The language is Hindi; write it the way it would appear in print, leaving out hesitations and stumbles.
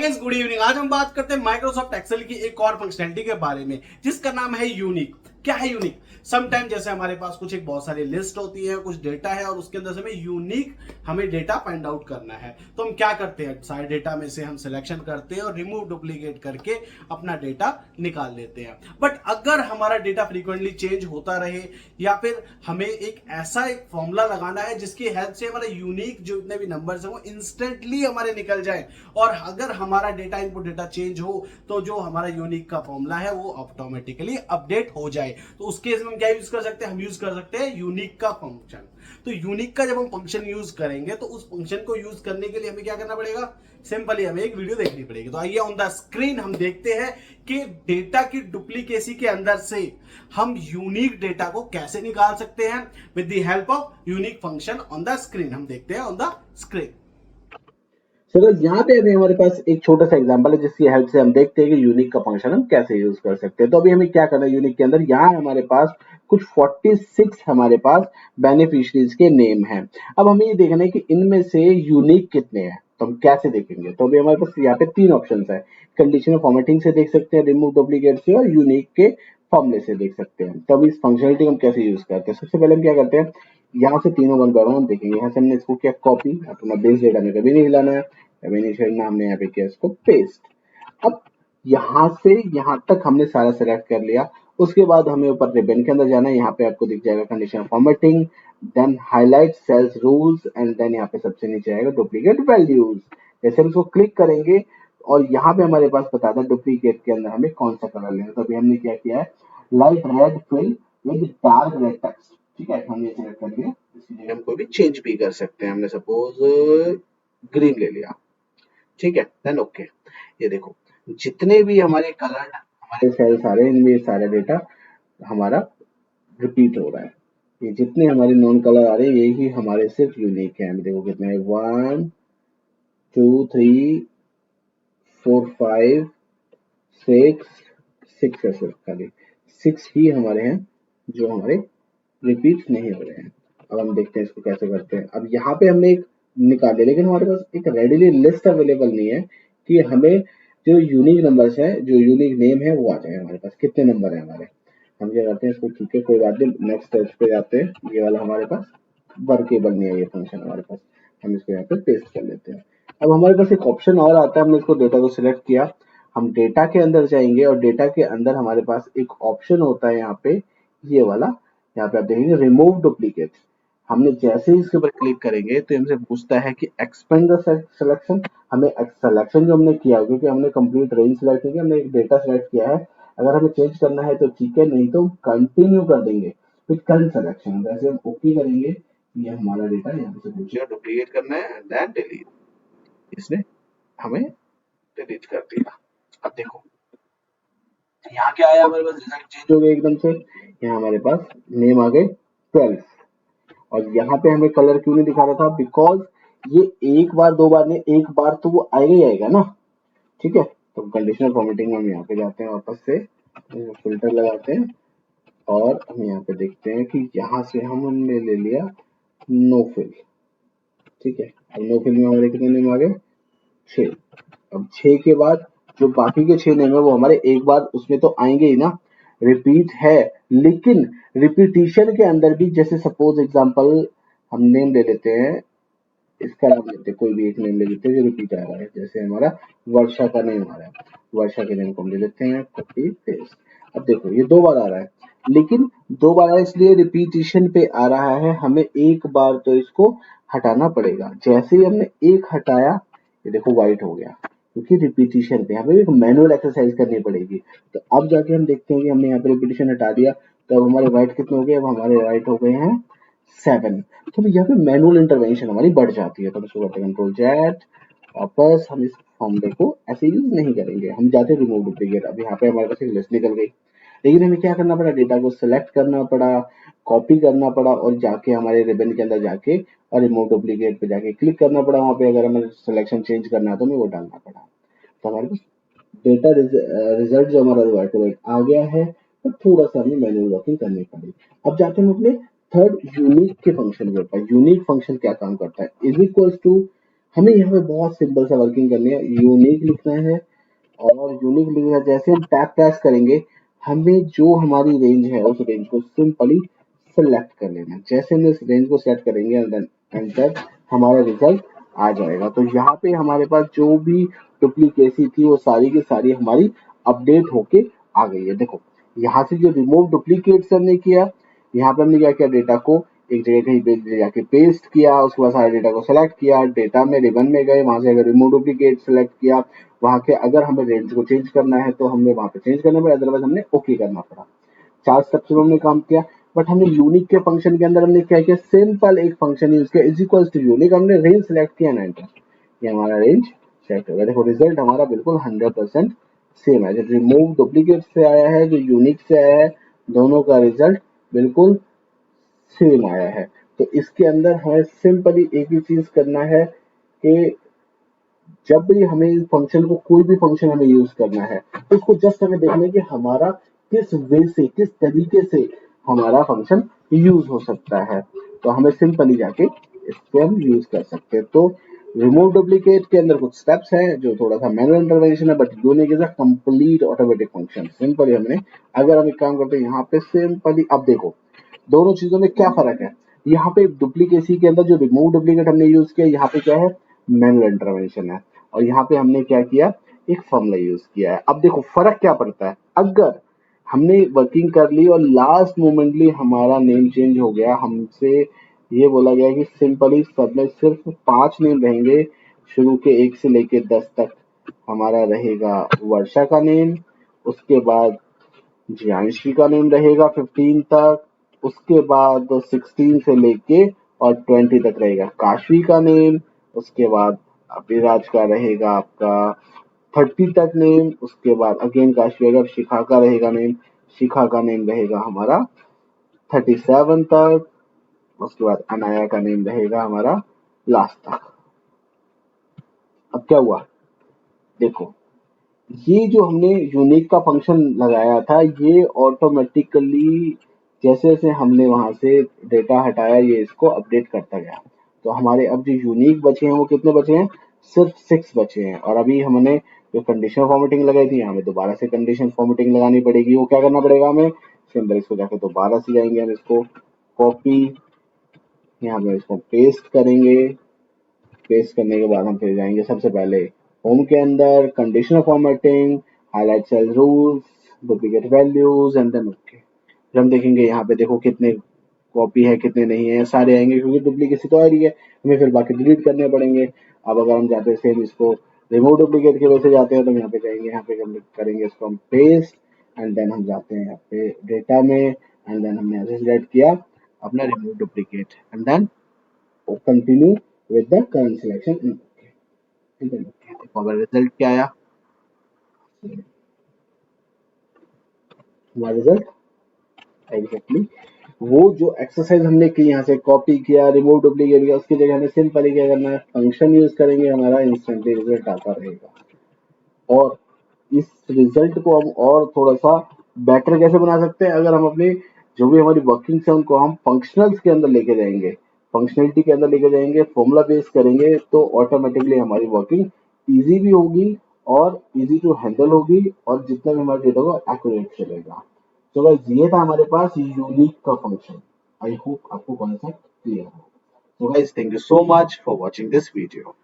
Guys, good evening. आज हम बात करते हैं माइक्रोसॉफ्ट एक्सेल की एक और फंक्शनैलिटी के बारे में जिसका नाम है यूनिक। क्या है यूनिक? समटाइम जैसे हमारे पास कुछ एक बहुत सारी लिस्ट होती है, कुछ डेटा है और उसके अंदर से हमें यूनिक डेटा फाइंड आउट करना है। तो हम क्या करते हैं, सारे डेटा में से हम सिलेक्शन करते हैं और रिमूव डुप्लीकेट करके अपना डेटा निकाल लेते हैं। बट अगर हमारा डेटा फ्रीक्वेंटली चेंज होता रहे या फिर हमें एक ऐसा एक फॉर्मूला लगाना है जिसकी हेल्प से हमारा यूनिक जो इतने भी नंबर्स हैं वो इंस्टेंटली हमारे निकल जाए, और अगर हमारा डेटा इनपुट डेटा चेंज हो तो जो हमारा यूनिक का फॉर्मूला है वो ऑटोमेटिकली अपडेट हो जाए, तो उस केस में हम क्या यूज कर सकते हैं, हम यूज कर सकते हैं यूनिक का फंक्शन। तो यूनिक का जब हम फंक्शन यूज करेंगे तो उस फंक्शन को यूज करने के लिए हमें क्या करना पड़ेगा, सिंपली हमें एक वीडियो देखनी पड़ेगी। तो आइए ऑन द स्क्रीन हम देखते हैं कि डेटा की डुप्लीकेसी के अंदर से हम यूनिक डेटा को कैसे निकाल सकते हैं with the help of unique function. On the screen हम देखते हैं ऑन द स्क्रीन। चलो यहाँ पे अभी हमारे पास एक छोटा सा एग्जांपल है जिसकी हेल्प से हम देखते हैं कि यूनिक का फंक्शन हम कैसे यूज कर सकते हैं। तो अभी हमें क्या करना है, यूनिक के अंदर यहाँ हमारे पास कुछ 46 हमारे पास बेनिफिशियरीज के नेम हैं। अब हमें ये देखना है कि इनमें से यूनिक कितने हैं, तो हम कैसे देखेंगे। तो अभी हमारे पास यहाँ पे 3 ऑप्शन है, कंडीशनल फॉर्मेटिंग से देख सकते हैं, रिमूव डुप्लीकेट से, और यूनिक के फॉर्मूले से देख सकते हैं। तो अभी इस फंक्शनलिटी हम कैसे यूज करते हैं, सबसे पहले हम क्या करते हैं, यहाँ से तीनों वन बाय वन हम देखेंगे। यहाँ से हमने इसको किया कॉपी, अपना बेस डेटा में कभी नहीं हिलाना है, कभी नहीं छेड़ना, हमने यहाँ पे किया इसको पेस्ट। अब यहाँ से यहाँ तक हमने सारा सेलेक्ट कर लिया। उसके बाद हमें ऊपर रिबन के अंदर जाना है, यहाँ पे आपको दिख जाएगा condition formatting, then highlight cells rules, and then यहाँ पे सबसे नीचे आएगा डुप्लीकेट वैल्यूज। जैसे हम इसको क्लिक करेंगे और यहाँ पे हमारे पास बताता है डुप्लीकेट के अंदर हमें कौन सा कलर लेना है। तो अभी हमने क्या किया है, light red fill with dark red text. ठीक है, हम ये सेलेक्ट करके इसकी जगह हम कोई भी चेंज भी कर सकते हैं। हमने सपोज ग्रीन ले लिया, ठीक है, देन ओके। ये देखो जितने भी हमारे कलर हमारे सेल्स आ रहे हैं इनमें ये सारा डेटा हमारा रिपीट हो रहा है। ये जितने हमारे नॉन कलर आ रहे हैं यही हमारे सिर्फ यूनिक है। देखो कितने हैं, 1 2 3 4 5 6 6 है, सिर्फ खाली 6 ही हमारे हैं जो हमारे रिपीट नहीं हो रहे हैं। अब हम देखते हैं इसको कैसे करते हैं। अब यहाँ पे हमने एक निकाल लिया, लेकिन हमारे पास एक रेडिली लिस्ट अवेलेबल नहीं है कि हमें जो यूनिक नंबर्स है, जो यूनिक नेम है वो आ जाए हमारे पास, कितने नंबर है हमारे। हम क्या करते हैं इसको, ठीक है कोई बात नहीं, नेक्स्ट स्टेज पे जाते हैं। ये वाला हमारे पास वर्केबल नहीं है ये फंक्शन हमारे पास, हम इसको यहाँ पे पेस्ट कर लेते हैं। अब हमारे पास एक ऑप्शन और आता है, हमने इसको डेटा को सिलेक्ट किया, हम डेटा के अंदर जाएंगे और डेटा के अंदर हमारे पास एक ऑप्शन होता है यहाँ पे, ये वाला। यहाँ पे आप देखेंगे रिमूव डुप्लीकेट। हमने जैसे ही इसके ऊपर क्लिक करेंगे तो हमसे पूछता है कि एक्सपेंड द सिलेक्शन। हमें सिलेक्शन जो हमने किया, क्योंकि हमने कंप्लीट रेंज सिलेक्ट किया, हमने एक डेटा सिलेक्ट किया है, अगर हमें चेंज करना है तो ठीक है, नहीं तो कंटिन्यू कर देंगे विद करंट सिलेक्शन। वैसे हम ओके करेंगे, ये हमारा डेटा यहाँ से पूछेगा डुप्लीकेट करना है, एंड देन डिलीट। इसने हमें डिलीट कर दिया। अब देखो यहाँ क्या आया, हमारे पास रिजल्ट चेंज हो गए एकदम से। यहाँ हमारे पास नेम आ गए 12, और यहाँ पे हमें कलर क्यों नहीं दिखा रहा था, बिकॉज ये एक बार दो बार नहीं, एक बार तो वो आएगा ही आएगा ना। ठीक है, तो कंडीशनल फॉर्मेटिंग में हम यहाँ पे जाते हैं, वापस से फिल्टर लगाते हैं और हम यहाँ पे देखते हैं कि यहाँ से हमने ले लिया नो फिल। ठीक है, अब नो फिल में हमारे कितने नेम आ गए, 6। अब 6 के बाद जो बाकी के 6 नेम है वो हमारे एक बार उसमें तो आएंगे ही ना, रिपीट है। लेकिन रिपीटिशन के अंदर भी, जैसे सपोज एग्जांपल हम नेम ले लेते हैं, इसका नाम लेते हैं, कोई भी एक नेम ले लेते हैं जो रिपीट आ रहा है, जैसे हमारा वर्षा का नेम आ रहा है, वर्षा के नेम को हम ले लेते हैं, कॉपी पेस्ट। अब देखो ये 2 बार आ रहा है, लेकिन 2 बार आ रहा है इसलिए रिपीटिशन पे आ रहा है, हमें एक बार तो इसको हटाना पड़ेगा। जैसे ही हमने एक हटाया, ये देखो व्हाइट हो गया, क्योंकि रिपीटिशन पे हमें एक मैनुअल एक्सरसाइज करनी पड़ेगी। तो अब जाके हम देखते हैं कि हमने यहाँ पे रिपीटिशन हटा दिया, तो अब हमारे राइट कितने हो गए, अब हमारे राइट हो गए हैं 7। तो यहाँ पे मैनुअल इंटरवेंशन हमारी बढ़ जाती है। तो हम इसको करते हैं कंट्रोल जेड, वापस हम इस फॉर्मूले को ऐसे यूज नहीं करेंगे, हम जाते हैं रिमूव डुप्लीकेट। अब यहाँ पे हमारे पास एक लिस्ट निकल गई, लेकिन हमें क्या करना पड़ा, डेटा को सिलेक्ट करना पड़ा, कॉपी करना पड़ा, और जाके हमारे रिबन के अंदर जाके और रिमूव डुप्लीकेट पे जाके क्लिक करना पड़ा। वहाँ पे अगर हमें सिलेक्शन चेंज करना है तो हमें वो डालना पड़ा। तो हमारे पास डेटा रिजल्ट जो हमारा व्हाइट टू व्हाइट आ गया है, तो थोड़ा सा हमें मैनुअल वर्किंग करनी पड़ी। अब जाते हैं हम अपने थर्ड यूनिक के फंक्शन के ऊपर। यूनिक फंक्शन क्या काम करता है, इज इक्वल्स टू हमें यहाँ पे बहुत सिंपल सा वर्किंग करनी है, यूनिक लिखना है और यूनिक लिखना जैसे हम टैब प्रेस करेंगे हमें जो हमारी रेंज है उस रेंज को सिंपली सेलेक्ट कर लेना है। जैसे हम इस रेंज को सेलेक्ट करेंगे एंड देन एंटर, हमारा रिजल्ट आ जाएगा। तो यहाँ पे हमारे पास जो भी डुप्लीकेसी थी वो सारी की सारी हमारी अपडेट होके आ गई है। देखो यहाँ से जो रिमूव डुप्लीकेट्स हमने किया, यहाँ पे हमने क्या किया, डेटा को एक जगह कहीं पे ले जाके पेस्ट किया, उसके बाद सारे डेटा को सेलेक्ट किया, डेटा में रिबन में गए, वहां से अगर रिमूव डुप्लीकेट सेलेक्ट किया, वहां के अगर हमें रेंज को चेंज करना है तो हमने वहां पे चेंज करना पड़ा, अदरवाइज हमने ओके करना पड़ा। 4 स्टेप्स में हमने काम किया। बट हमने यूनिक के फंक्शन के अंदर हमने क्या किया, सिंपल एक फंक्शन यूज किया इज इक्वल टू यूनिक, हमने रेंज सेलेक्ट किया ना एंटर, ये हमारा रेंज सेलेक्ट हो गया। देखो रिजल्ट हमारा बिल्कुल 100% सेम है, जो रिमूव डुप्लीकेट से आया है जो यूनिक से आया है, दोनों का रिजल्ट बिल्कुल सेम आया है। तो इसके अंदर हमें सिंपली एक ही चीज करना है कि जब भी हमें फंक्शन को कोई भी फंक्शन हमें यूज करना है तो उसको जस्ट हमें देखना है कि हमारा किस वे से किस तरीके से हमारा फंक्शन यूज हो सकता है। तो हमें सिंपली जाके इससे हम यूज कर सकते हैं। तो रिमूव डुप्लीकेट के अंदर कुछ स्टेप्स हैं जो थोड़ा सा मैनुअल इंटरवेंशन है, but unique is a complete automatic function. Simply हमने अगर हम एक काम करते हैं यहाँ पे सिंपली, अब देखो दोनों चीजों में क्या फर्क है। यहाँ पे डुप्लीकेसी के अंदर जो रिमूव डुप्लीकेट हमने यूज किया, यहाँ पे क्या है, मैनुअल इंटरवेंशन है, और यहाँ पे हमने क्या किया, एक फॉर्मूला यूज किया है। अब देखो फर्क क्या पड़ता है, अगर हमने वर्किंग कर ली और लास्ट मोमेंटली हमारा नेम चेंज हो गया, हमसे ये बोला गया कि सिंपली सब में सिर्फ 5 नेम रहेंगे, शुरू के 1 से लेके 10 तक हमारा रहेगा वर्षा का नेम, उसके बाद जियांशी का नेम रहेगा 15 तक, उसके बाद 16 से लेके और 20 तक रहेगा काशवी का नेम, उसके बाद अभिराज का रहेगा आपका 30 तक नेम, उसके बाद अगेन काशवी रहेगा, शिखा का रहेगा नेम, शिखा का नेम रहेगा हमारा 37 तक, उसके बाद अनाया का नेम रहेगा हमारा लास्ट तक। अब क्या हुआ, देखो ये जो हमने यूनिक का फंक्शन लगाया था ये ऑटोमेटिकली जैसे जैसे हमने वहां से डेटा हटाया ये इसको अपडेट करता गया। तो हमारे अब जो यूनिक बचे हैं वो कितने बचे हैं, सिर्फ 6 बचे हैं। और अभी हमने जो कंडीशनल फॉर्मेटिंग लगाई थी हमें दोबारा से कंडीशन फॉर्मेटिंग लगानी पड़ेगी। वो क्या करना पड़ेगा हमें, सिंपल इसको जाके दोबारा से जाएंगे, हम इसको कॉपी, यहाँ पे इसको पेस्ट करेंगे, पेस्ट करने के बाद हम फिर जाएंगे सबसे पहले होम के अंदर, conditional formatting, highlight cell rules, duplicate values and then okay. फिर हम देखेंगे यहाँ पे देखो कितने कॉपी है कितने नहीं है, सारे आएंगे क्योंकि डुप्लीकेसी तो आ रही है, हमें फिर बाकी डिलीट करने पड़ेंगे। अब अगर हम जाते हैं सेम इसको रिमूव डुप्लीकेट की वजह से जाते हैं तो यहाँ पे जाएंगे, यहाँ पे हम करेंगे इसको हम पेस्ट एंड देन हम जाते हैं यहाँ पे डेटा में एंड देन हमने ऐसे सिलेक्ट किया अपना remove duplicate and then continue with the current selection. ठीक है, देखो हमारा रिजल्ट क्या आया, हमारा रिजल्ट एग्जैक्टली वो जो एक्सरसाइज हमने की, यहाँ से कॉपी किया रिमूव डुप्लीकेट किया, उसकी जगह हमें सिंपली क्या करना है, फंक्शन यूज करेंगे, हमारा इंस्टेंटली रिजल्ट आता रहेगा। और इस रिजल्ट को हम और थोड़ा सा बेटर कैसे बना सकते हैं, अगर हम अपने जो भी हमारी वर्किंग्स है उनको हम फंक्शनल्स के अंदर लेके जाएंगे, फंक्शनलिटी के अंदर लेके जाएंगे, फॉर्मूला बेस करेंगे तो ऑटोमेटिकली हमारी वर्किंग इजी भी होगी और इजी टू हैंडल होगी और जितना भी हमारा डेटा होगा एक्यूरेट चलेगा। तो गाइस ये था हमारे पास यूनिक का फंक्शन। आई होप आपको कॉन्सेप्ट क्लियर हो। So guys, thank you so much for watching this video.